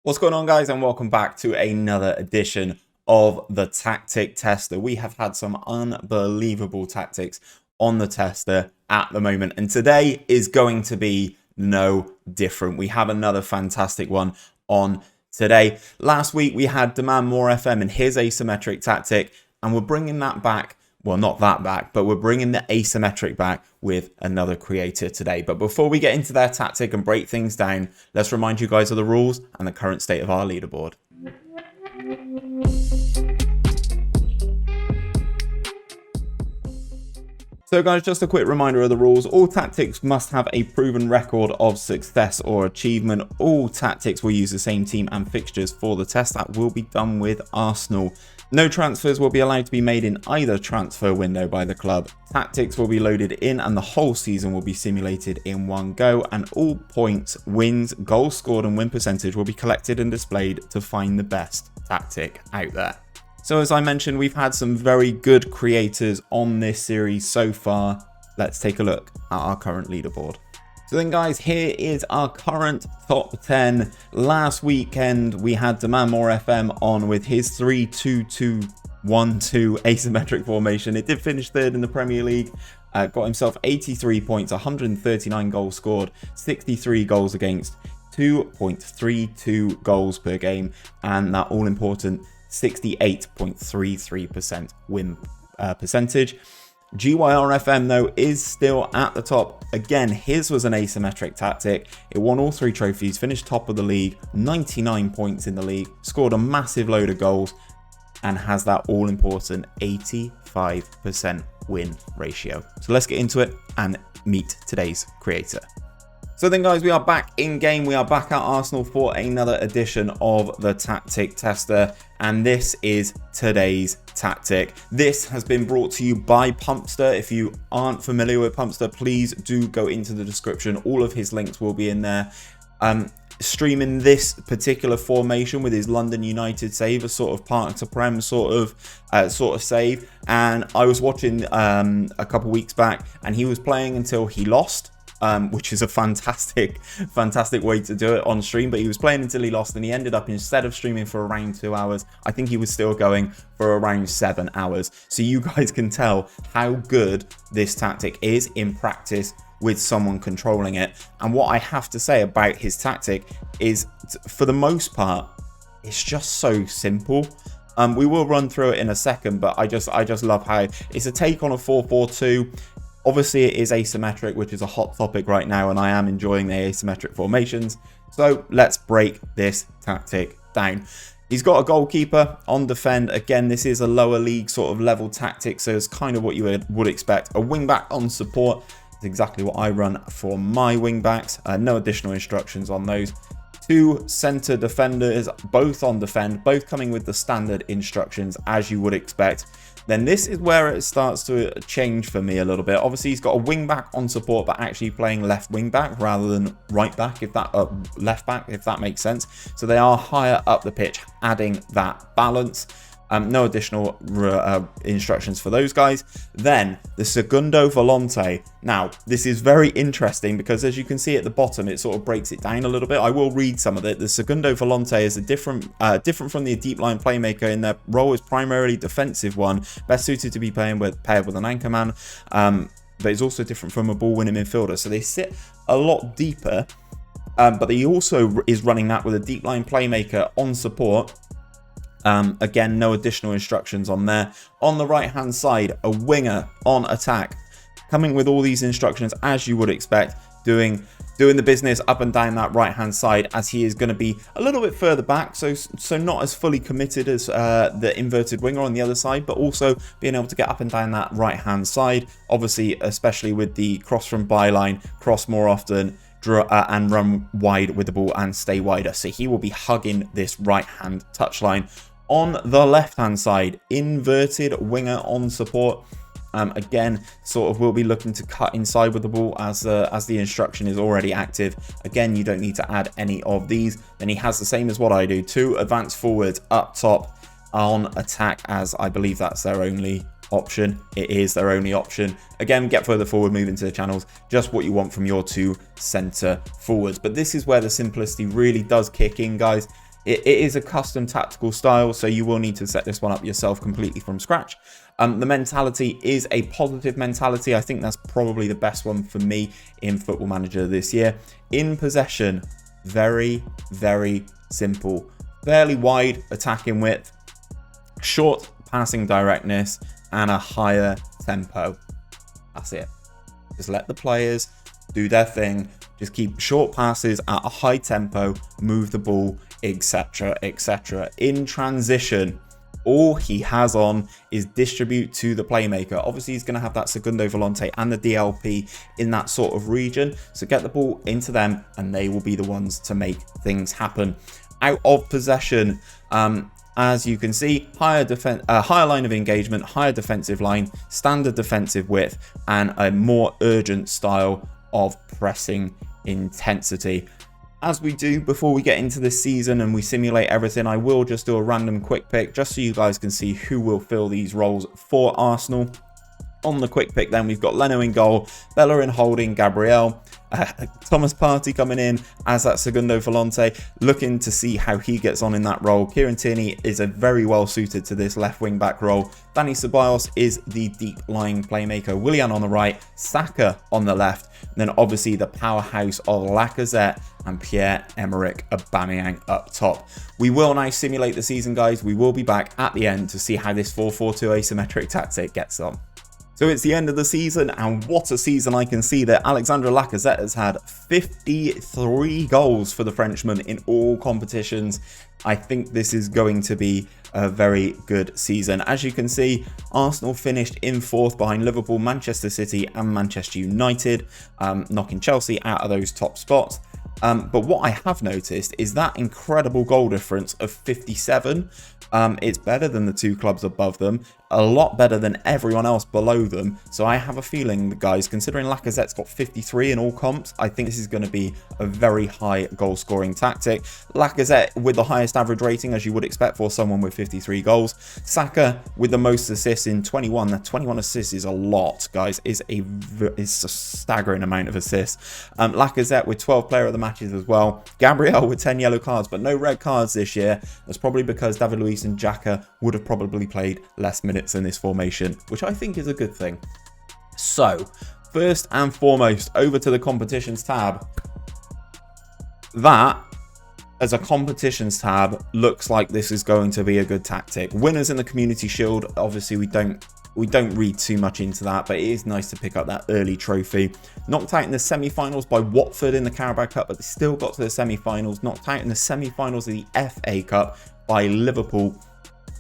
What's going on, guys, and welcome back to another edition of the Tactic Tester. We have had some unbelievable tactics on the tester at the moment, and today is going to be no different. We have another fantastic one on today. Last week we had Demand More FM and his asymmetric tactic, and we're bringing that back. Well, not that back, but we're bringing the asymmetric back with another creator today. But before we get into their tactic and break things down, let's remind you guys of the rules and the current state of our leaderboard. So guys, just a quick reminder of the rules. All tactics must have a proven record of success or achievement. All tactics will use the same team and fixtures for the test. That will be done with Arsenal. No transfers will be allowed to be made in either transfer window by the club. Tactics will be loaded in and the whole season will be simulated in one go, and all points, wins, goals scored and win percentage will be collected and displayed to find the best tactic out there. So as I mentioned, we've had some very good creators on this series so far. Let's take a look at our current leaderboard. So then guys, here is our current top 10. Last weekend we had Demand More FM on with his 3-2-2-1-2 asymmetric formation. It did finish third in the Premier League. Got himself 83 points, 139 goals scored, 63 goals against, 2.32 goals per game, and that all important 68.33% win percentage. 𝘼𝙗𝙤𝙪 though is still at the top. Again, his was an asymmetric tactic. It won all 3 trophies, finished top of the league, 99 points in the league, scored a massive load of goals, and has that all important 85% win ratio. So let's get into it and meet today's creator. So then guys, we are back in game. We are back at Arsenal for another edition of the Tactic Tester, and this is today's tactic. This has been brought to you by Pumpster. If you aren't familiar with Pumpster, please do go into the description. All of his links will be in there. Streaming this particular formation with his London United save, a sort of Park to Prem sort of save, and I was watching a couple weeks back, and he was playing until he lost. Which is a fantastic way to do it on stream, but he was playing until he lost, and he ended up, instead of streaming for around 2 hours, I think he was still going for around 7 hours. So you guys can tell how good this tactic is in practice with someone controlling it. And what I have to say about his tactic is, for the most part, it's just so simple. We will run through it in a second, but I just love how it's a take on a 4-4-2. Obviously, it is asymmetric, which is a hot topic right now, and I am enjoying the asymmetric formations. So let's break this tactic down. He's got a goalkeeper on defend. Again, this is a lower league sort of level tactic, so it's kind of what you would expect. A wingback on support is exactly what I run for my wingbacks. No additional instructions on those. 2 centre defenders, both on defend, both coming with the standard instructions as you would expect. Then this is where it starts to change for me a little bit. Obviously, he's got a wing back on support, but actually playing left wing back rather than right back, left back, if that makes sense. So they are higher up the pitch, adding that balance. No additional instructions for those guys. Then the segundo volante. Now, this is very interesting because, as you can see at the bottom, it sort of breaks it down a little bit. I will read some of it. The segundo volante is a different from the deep line playmaker, in their role is primarily defensive one, best suited to be paired with an anchor man, but it's also different from a ball-winning midfielder. So they sit a lot deeper, but he also is running that with a deep line playmaker on support. Again, no additional instructions on there. On the right hand side, a winger on attack, coming with all these instructions as you would expect, doing the business up and down that right hand side, as he is going to be a little bit further back, so not as fully committed as the inverted winger on the other side, but also being able to get up and down that right hand side, obviously especially with the cross from byline, cross more often, and run wide with the ball and stay wider. So he will be hugging this right hand touchline. On the left hand side, inverted winger on support. Again, sort of will be looking to cut inside with the ball as the instruction is already active. Again, you don't need to add any of these. Then he has the same as what I do. 2 advanced forwards up top on attack, as I believe that's their only option. It is their only option. Again, get further forward, move into the channels, just what you want from your 2 center forwards. But this is where the simplicity really does kick in, guys. It is a custom tactical style, so you will need to set this one up yourself completely from scratch. The mentality is a positive mentality. I think that's probably the best one for me in Football Manager this year. In possession, very, very simple. Fairly wide attacking width, short passing directness, and a higher tempo. That's it. Just let the players do their thing. Just keep short passes at a high tempo, move the ball, etc, etc. In transition, all he has on is distribute to the playmaker. Obviously, he's going to have that Segundo Volante and the DLP in that sort of region. So get the ball into them and they will be the ones to make things happen. Out of possession, as you can see, higher line of engagement, higher defensive line, standard defensive width, and a more urgent style of pressing intensity. As we do before we get into this season and we simulate everything, I will just do a random quick pick just so you guys can see who will fill these roles for Arsenal. On the quick pick then, we've got Leno in goal, Bellerin holding, Gabriel, Thomas Partey coming in as that Segundo Volante, looking to see how he gets on in that role. Kieran Tierney is a very well suited to this left wing back role. Dani Ceballos is the deep lying playmaker. Willian on the right, Saka on the left, and then obviously the powerhouse of Lacazette and Pierre-Emerick Aubameyang up top. We will now simulate the season, guys. We will be back at the end to see how this 4-4-2 asymmetric tactic gets on. So it's the end of the season, and what a season I can see that Alexandre Lacazette has had 53 goals for the Frenchman in all competitions. I think this is going to be a very good season. As you can see, Arsenal finished in 4th behind Liverpool, Manchester City and Manchester United, knocking Chelsea out of those top spots. But what I have noticed is that incredible goal difference of 57. It's better than the two clubs above them, a lot better than everyone else below them. So I have a feeling, guys, considering Lacazette's got 53 in all comps, I think this is going to be a very high goal scoring tactic. Lacazette with the highest average rating, as you would expect for someone with 53 goals. Saka with the most assists in 21. That 21 assists is a lot, guys. It's a staggering amount of assists. Lacazette with 12 player of the matches as well. Gabriel with 10 yellow cards, but no red cards this year. That's probably because David Luiz and Xhaka would have probably played less minutes in this formation, which I think is a good thing. So, first and foremost, over to the competitions tab. That, as a competitions tab, looks like this is going to be a good tactic. Winners in the Community Shield, obviously we don't read too much into that, but it is nice to pick up that early trophy. Knocked out in the semi-finals by Watford in the Carabao Cup, but they still got to the semi-finals. Knocked out in the semi-finals of the FA Cup by Liverpool,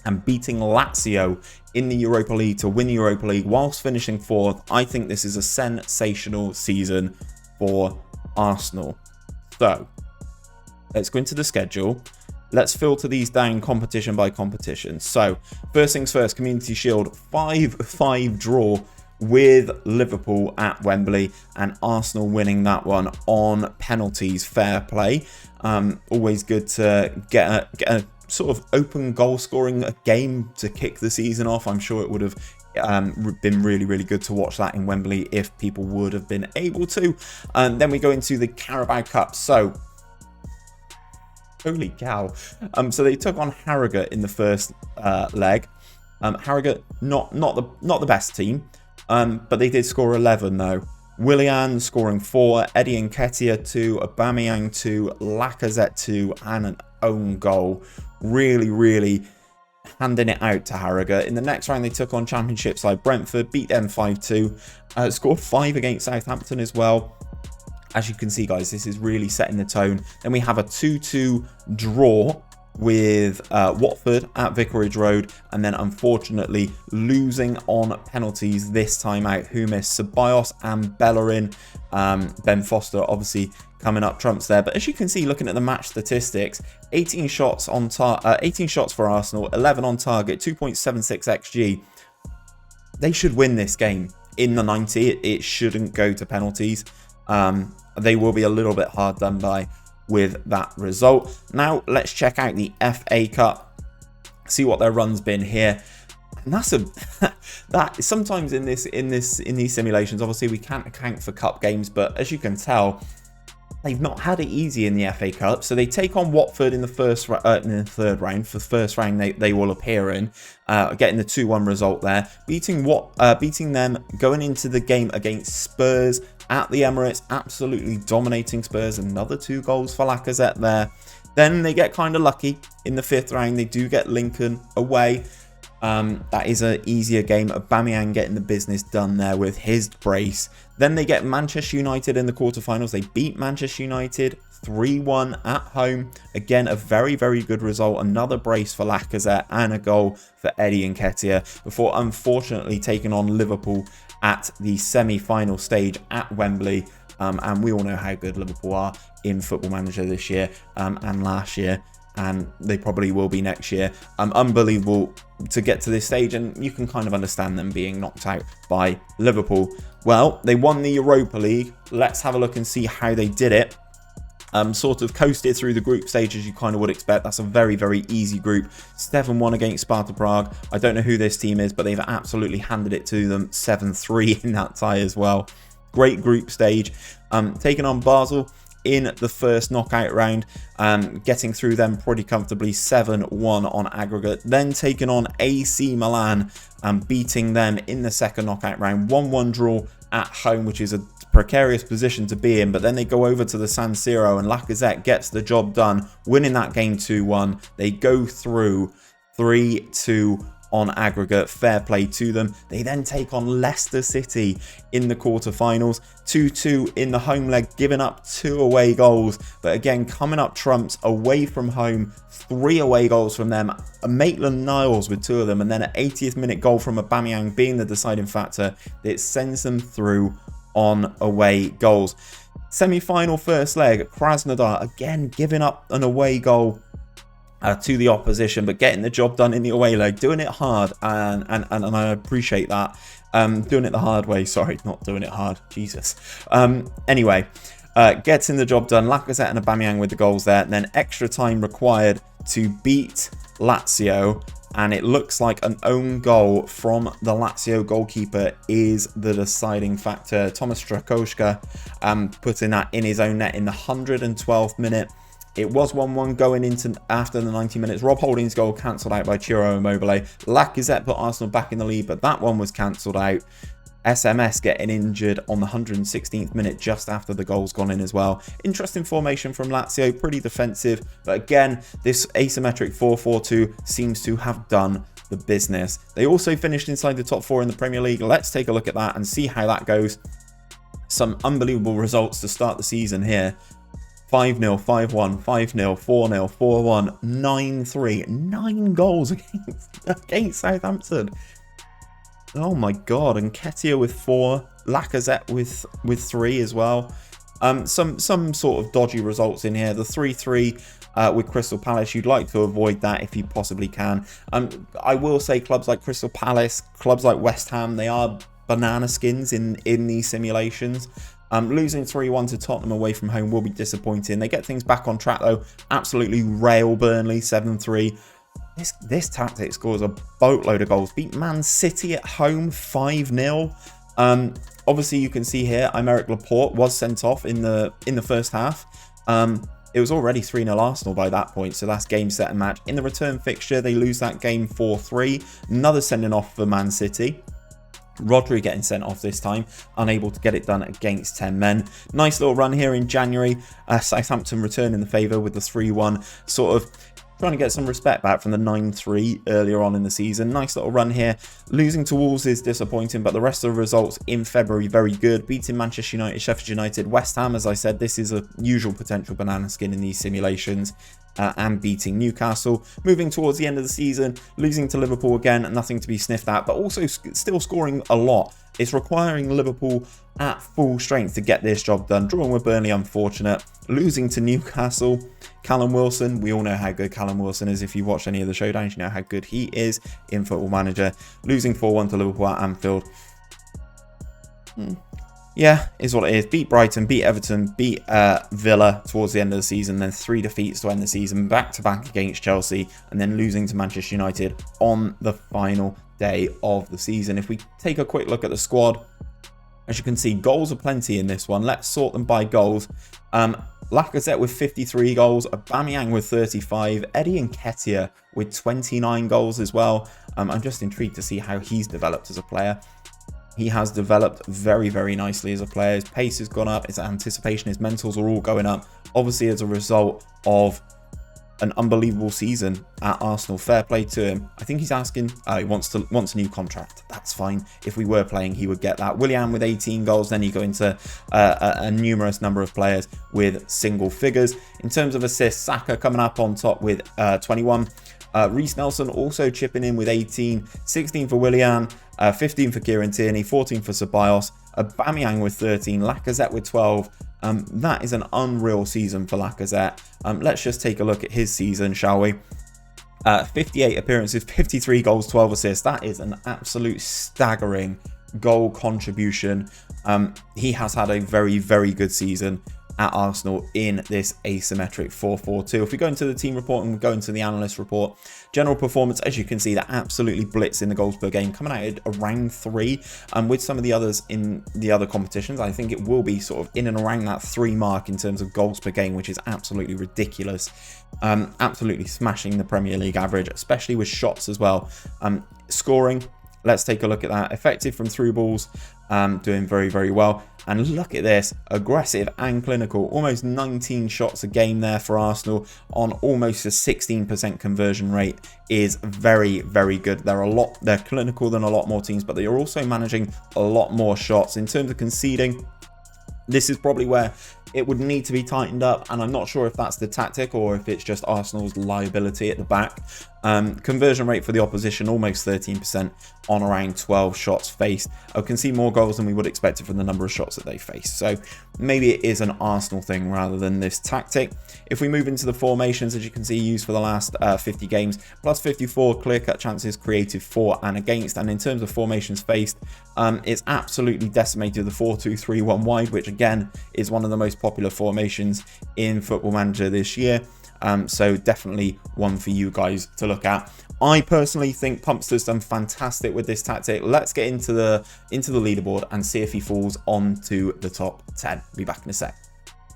and beating Lazio in the Europa League to win the Europa League whilst finishing 4th. I think this is a sensational season for Arsenal. So, let's go into the schedule. Let's filter these down competition by competition. So, first things first, Community Shield, 5-5 draw with Liverpool at Wembley, and Arsenal winning that one on penalties. Fair play. Always good to get a sort of open goal scoring game to kick the season off. I'm sure it would have been really, really good to watch that in Wembley if people would have been able to. And then we go into the Carabao Cup. So, holy cow. So they took on Harrogate in the first leg. Harrogate, not the best team, but they did score 11 though. Willian scoring 4, Eddie Nketiah 2, Aubameyang 2, Lacazette 2, and an own goal. Really, really handing it out to Harrogate. In the next round, they took on Championship side Brentford, beat them 5-2, scored 5 against Southampton as well. As you can see, guys, this is really setting the tone. Then we have a 2-2 draw with Watford at Vicarage Road, and then unfortunately losing on penalties this time out. Who missed? Ceballos and Bellerin. Ben Foster obviously coming up trumps there, but as you can see, looking at the match statistics, 18 shots for Arsenal, 11 on target, 2.76 xg. They should win this game in the 90. It shouldn't go to penalties. They will be a little bit hard done by with that result. Now let's check out the FA Cup, see what their run's been here. And that's that sometimes in these simulations, obviously we can't account for cup games, but as you can tell, they've not had it easy in the FA Cup. So they take on Watford in the third round. For the first round, they will appear in, getting the 2-1 result there, beating them, going into the game against Spurs at the Emirates, absolutely dominating Spurs. Another 2 goals for Lacazette there. Then they get kind of lucky in the 5th round. They do get Lincoln away. That is an easier game. 𝘼𝙗𝙗𝙤𝙪 getting the business done there with his brace. Then they get Manchester United in the quarterfinals. They beat Manchester United 3-1 at home. Again, a very, very good result. Another brace for Lacazette and a goal for 𝘼𝙗𝙗𝙤𝙪 before unfortunately taking on Liverpool at the semi-final stage at Wembley. And we all know how good Liverpool are in Football Manager this year and last year. And they probably will be next year. Unbelievable to get to this stage, and you can kind of understand them being knocked out by Liverpool. Well, they won the Europa League. Let's have a look and see how they did it. Sort of coasted through the group stage as you kind of would expect. That's a very, very easy group. 7-1 against Sparta Prague. I don't know who this team is, but they've absolutely handed it to them. 7-3 in that tie as well. Great group stage. Taking on Basel in the first knockout round, getting through them pretty comfortably, 7-1 on aggregate. Then taking on AC Milan and beating them in the second knockout round, 1-1 draw at home, which is a precarious position to be in. But then they go over to the San Siro and Lacazette gets the job done, winning that game 2-1. They go through 3-2 on aggregate. Fair play to them. They then take on Leicester City in the quarterfinals, 2-2 in the home leg, giving up 2 away goals, but again coming up trumps away from home. 3 away goals from them, Maitland-Niles with 2 of them, and then an 80th minute goal from 𝘼𝙗𝙗𝙪 being the deciding factor that sends them through on away goals. Semi-final first leg, Krasnodar again giving up an away goal to the opposition, but getting the job done in the away leg, doing it hard, and I appreciate that. Doing it the hard way, sorry, not doing it hard, Jesus. Anyway, getting the job done. Lacazette and 𝘼𝙗𝙗𝙪 with the goals there, and then extra time required to beat Lazio, and it looks like an own goal from the Lazio goalkeeper is the deciding factor. Tomáš Strakosha putting that in his own net in the 112th minute. It was 1-1 going into after the 90 minutes. Rob Holding's goal cancelled out by Ciro Immobile. Lacazette put Arsenal back in the lead, but that one was cancelled out. SMS getting injured on the 116th minute just after the goal's gone in as well. Interesting formation from Lazio, pretty defensive, but again, this asymmetric 4-4-2 seems to have done the business. They also finished inside the top 4 in the Premier League. Let's take a look at that and see how that goes. Some unbelievable results to start the season here. 5-0, 5-1, 5-0, 4-0, 4-1, 9-3. 9 goals against Southampton. Oh my god. And Nketiah with 4. Lacazette with 3 as well. Some sort of dodgy results in here. The 3-3 with Crystal Palace. You'd like to avoid that if you possibly can. I will say clubs like Crystal Palace, clubs like West Ham, they are banana skins in these simulations. Losing 3-1 to Tottenham away from home will be disappointing. They get things back on track though. Absolutely rail Burnley 7-3. This tactic scores a boatload of goals. Beat Man City at home 5-0. Obviously you can see here Aymeric Laporte was sent off in the first half. It was already 3-0 Arsenal by that point, so that's game, set and match. In the return fixture, they lose that game 4-3. Another sending off for Man City. Rodri getting sent off this time, unable to get it done against 10 men. Nice little run here in January. Southampton returning the favour with the 3-1, sort of trying to get some respect back from the 9-3 earlier on in the season. Nice little run here. Losing to Wolves is disappointing, but the rest of the results in February very good. Beating Manchester United, Sheffield United, West Ham, as I said, this is a usual potential banana skin in these simulations. And beating Newcastle. Moving towards the end of the season, losing to Liverpool again, nothing to be sniffed at, but also still scoring a lot. It's requiring Liverpool at full strength to get this job done. Drawing with Burnley, unfortunate. Losing to Newcastle. Callum Wilson, we all know how good Callum Wilson is. If you watch any of the showdowns, you know how good he is in Football Manager. Losing 4-1 to Liverpool at Anfield. Yeah, is what it is. Beat Brighton, beat Everton, beat Villa towards the end of the season, then 3 defeats to end the season, back-to-back against Chelsea, and then losing to Manchester United on the final day of the season. If we take a quick look at the squad, As you can see, goals are plenty in this one. Let's sort them by goals. 𝘼𝙗𝙤𝙪 with 53 goals, 𝘼𝙗𝙗𝙤𝙪 with 35, 𝘼𝙗𝙗𝙤𝙪 with 29 goals as well. I'm just intrigued to see how he's developed as a player. He has developed very, very nicely as a player. His pace has gone up, his anticipation, his mentals are all going up. Obviously, as a result of an unbelievable season at Arsenal. Fair play to him. I think he's asking, he wants a new contract. That's fine. If we were playing, he would get that. Willian with 18 goals. Then you go into a numerous number of players with single figures. In terms of assists, Saka coming up on top with 21. Reiss Nelson also chipping in with 18, 16 for Willian, 15 for Kieran Tierney, 14 for 𝘼𝙗𝙗𝙪, 𝘼𝙗𝙗𝙪 with 13, 𝘼𝙗𝙗𝙪 with 12. That is an unreal season for 𝘼𝙗𝙗𝙪. Let's just take a look at his season, shall we? 58 appearances, 53 goals, 12 assists. That is an absolute staggering goal contribution. He has had a very, very good season at Arsenal in this asymmetric 4-4-2. If we go into the team report and we go into the analyst report, general performance, as you can see, they're absolutely blitzing the goals per game, coming out at around 3. With some of the others in the other competitions, I think it will be sort of in and around that 3 mark in terms of goals per game, which is absolutely ridiculous. Absolutely smashing the Premier League average, especially with shots as well. Scoring, let's take a look at that. Effective from through balls, doing very, very well. And look at this, aggressive and clinical, almost 19 shots a game there for Arsenal on almost a 16% conversion rate is very, very good. They're clinical than a lot more teams, but they are also managing a lot more shots. In terms of conceding, this is probably where it would need to be tightened up, and I'm not sure if that's the tactic or if it's just Arsenal's liability at the back. Conversion rate for the opposition, almost 13% on around 12 shots faced. I can see more goals than we would expect from the number of shots that they face. So maybe it is an Arsenal thing rather than this tactic. If we move into the formations, as you can see, used for the last 50 games, plus 54 clear-cut chances created for and against. And in terms of formations faced, it's absolutely decimated the 4-2-3-1 wide, which again is one of the most popular formations in Football Manager this year. So definitely one for you guys to look at. I personally think Pumpster's done fantastic with this tactic. Let's get into the leaderboard and see if he falls onto the top 10. Be back in a sec.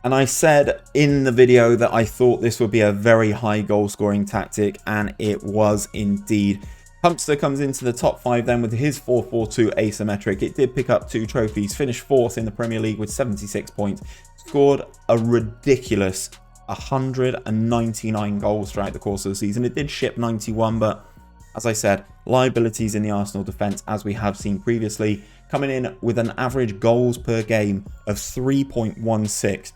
And I said in the video that I thought this would be a very high goal scoring tactic, and it was indeed. Pumpster comes into the top 5 then with his 4-4-2 asymmetric. It did pick up 2 trophies, finished 4th in the Premier League with 76 points, scored a ridiculous 199 goals throughout the course of the season. It did ship 91, but as I said, liabilities in the Arsenal defence, as we have seen previously, coming in with an average goals per game of 3.16.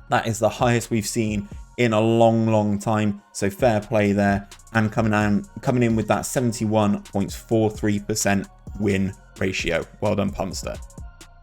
That is the highest we've seen in a long, long time. So fair play there, and coming in with that 71.43% win ratio. Well done, Pumpster.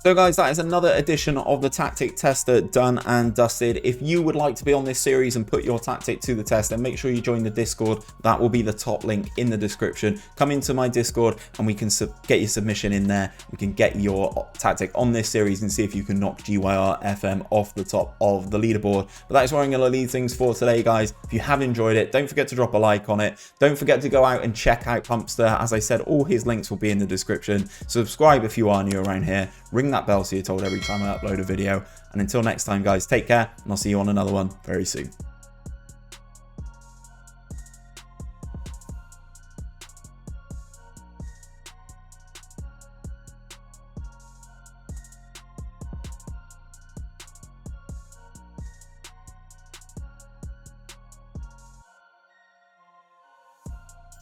So guys, that is another edition of the Tactic Tester done and dusted. If you would like to be on this series and put your tactic to the test, then make sure you join the Discord. That will be the top link in the description. Come into my Discord and we can get your submission in there. We can get your tactic on this series and see if you can knock 𝘼𝙗𝙗𝙪 off the top of the leaderboard. But that is where I'm going to leave things for today, guys. If you have enjoyed it, don't forget to drop a like on it. Don't forget to go out and check out Pumpster. As I said, all his links will be in the description. Subscribe if you are new around here. Ring that bell so you're told every time I upload a video. And until next time, guys, take care, and I'll see you on another one very soon.